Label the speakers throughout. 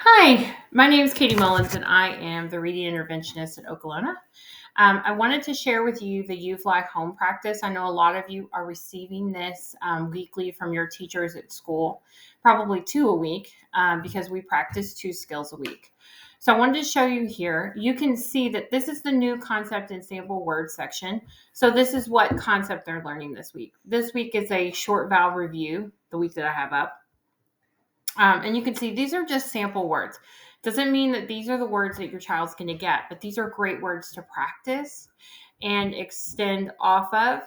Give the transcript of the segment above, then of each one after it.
Speaker 1: Hi, my name is Katie Mullins, and I am the reading interventionist at Okolona. I wanted to share with you the UFly home practice. I know a lot of you are receiving this weekly from your teachers at school, probably two a week, because we practice 2 skills a week. So I wanted to show you here. You can see that this is the new concept and sample word section. So this is what concept they're learning this week. This week is a short vowel review, the week that I have up. And you can see these are just sample words. Doesn't mean that these are the words that your child's going to get, but these are great words to practice and extend off of,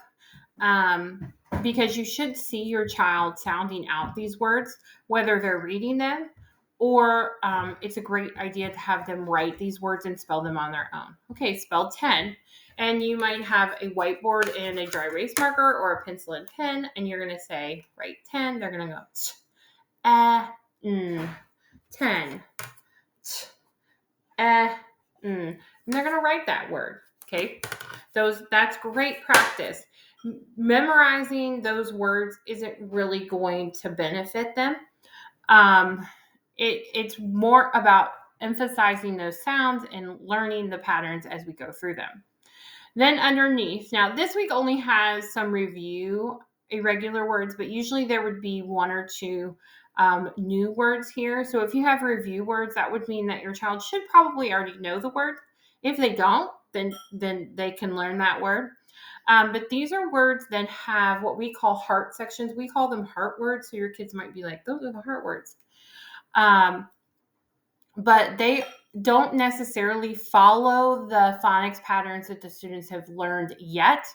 Speaker 1: because you should see your child sounding out these words, whether they're reading them or it's a great idea to have them write these words and spell them on their own. Okay, spell 10. And you might have a whiteboard and a dry erase marker or a pencil and pen, and you're going to say, write 10. They're going to go, 10. And they're going to write that word. Okay. That's great practice. Memorizing those words isn't really going to benefit them. It's more about emphasizing those sounds and learning the patterns as we go through them. Then underneath, now this week only has some review irregular words, but usually there would be one or two new words here. So if you have review words, that would mean that your child should probably already know the word. If they don't, then they can learn that word. But these are words that have what we call heart sections. We call them heart words. So your kids might be like, those are the heart words. But they don't necessarily follow the phonics patterns that the students have learned yet,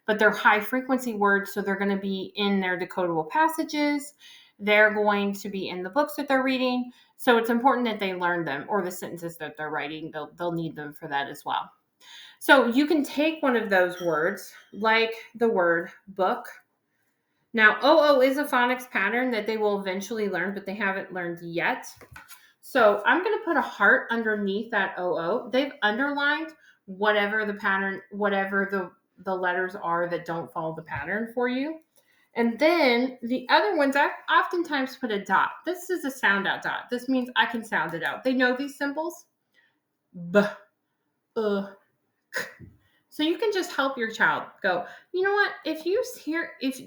Speaker 1: but they're high frequency words. So they're going to be in their decodable passages. They're going to be in the books that they're reading. So it's important that they learn them, or the sentences that they're writing. They'll need them for that as well. So you can take one of those words, like the word book. Now, OO is a phonics pattern that they will eventually learn, but they haven't learned yet. So I'm going to put a heart underneath that OO. They've underlined whatever the pattern, whatever the letters are that don't follow the pattern for you. And then the other ones, I oftentimes put a dot. This is a sound out dot. This means I can sound it out. They know these symbols. B, k. So you can just help your child go, you know what? If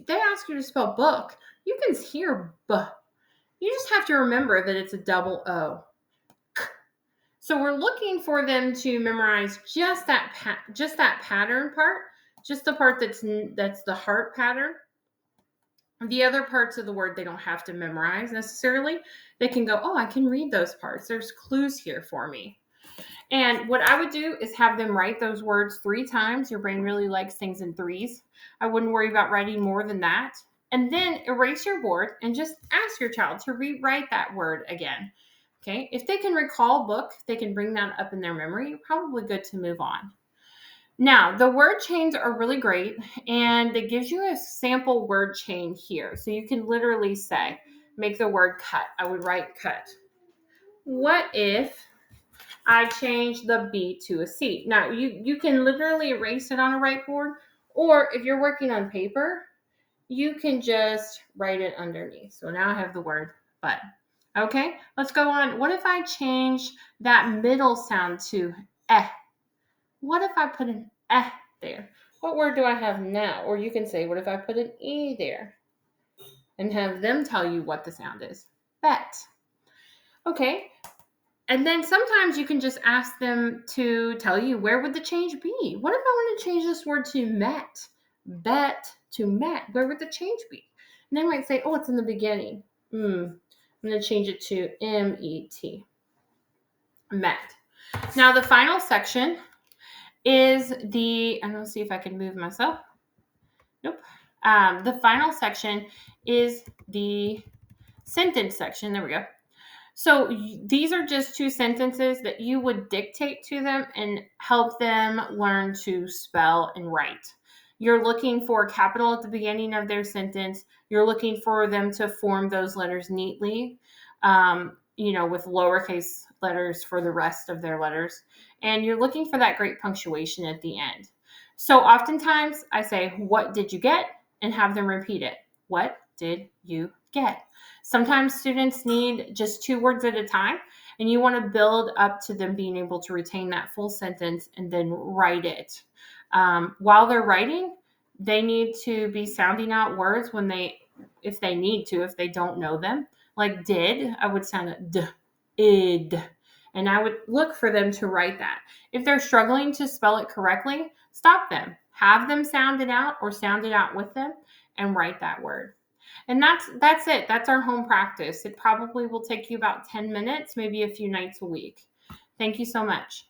Speaker 1: they ask you to spell book, you can hear B. You just have to remember that it's a double O. So we're looking for them to memorize just that pattern part, just the part that's the heart pattern. The other parts of the word they don't have to memorize necessarily. They can go, oh, I can read those parts. There's clues here for me. And what I would do is have them write those words 3 times. Your brain really likes things in threes. I wouldn't worry about writing more than that. And then erase your board and just ask your child to rewrite that word again. Okay, if they can recall book, they can bring that up in their memory. Probably good to move on. Now, the word chains are really great, and it gives you a sample word chain here. So you can literally say, make the word cut. I would write cut. What if I change the B to a C? Now, you can literally erase it on a whiteboard, or if you're working on paper, you can just write it underneath. So now I have the word but. Okay, let's go on. What if I change that middle sound to eh? What if I put an eh there? What word do I have now? Or you can say, what if I put an E there? And have them tell you what the sound is. Bet. Okay. And then sometimes you can just ask them to tell you, where would the change be? What if I want to change this word to met? Bet to met. Where would the change be? And they might say, oh, it's in the beginning. I'm going to change it to M-E-T. Met. Now, the final section is I'm going to see if I can move myself. Nope. The final section is the sentence section. There we go. So these are just 2 sentences that you would dictate to them and help them learn to spell and write. You're looking for a capital at the beginning of their sentence. You're looking for them to form those letters neatly, with lowercase letters for the rest of their letters. And you're looking for that great punctuation at the end. So oftentimes I say, what did you get? And have them repeat it. What did you get. Sometimes students need just 2 words at a time, and you want to build up to them being able to retain that full sentence and then write it. While they're writing, they need to be sounding out words if they need to, if they don't know them. Like did, I would sound it d, id, and I would look for them to write that. If they're struggling to spell it correctly, stop them. Have them sound it out or sound it out with them and write that word. And that's it. That's our home practice. It probably will take you about 10 minutes, maybe a few nights a week. Thank you so much.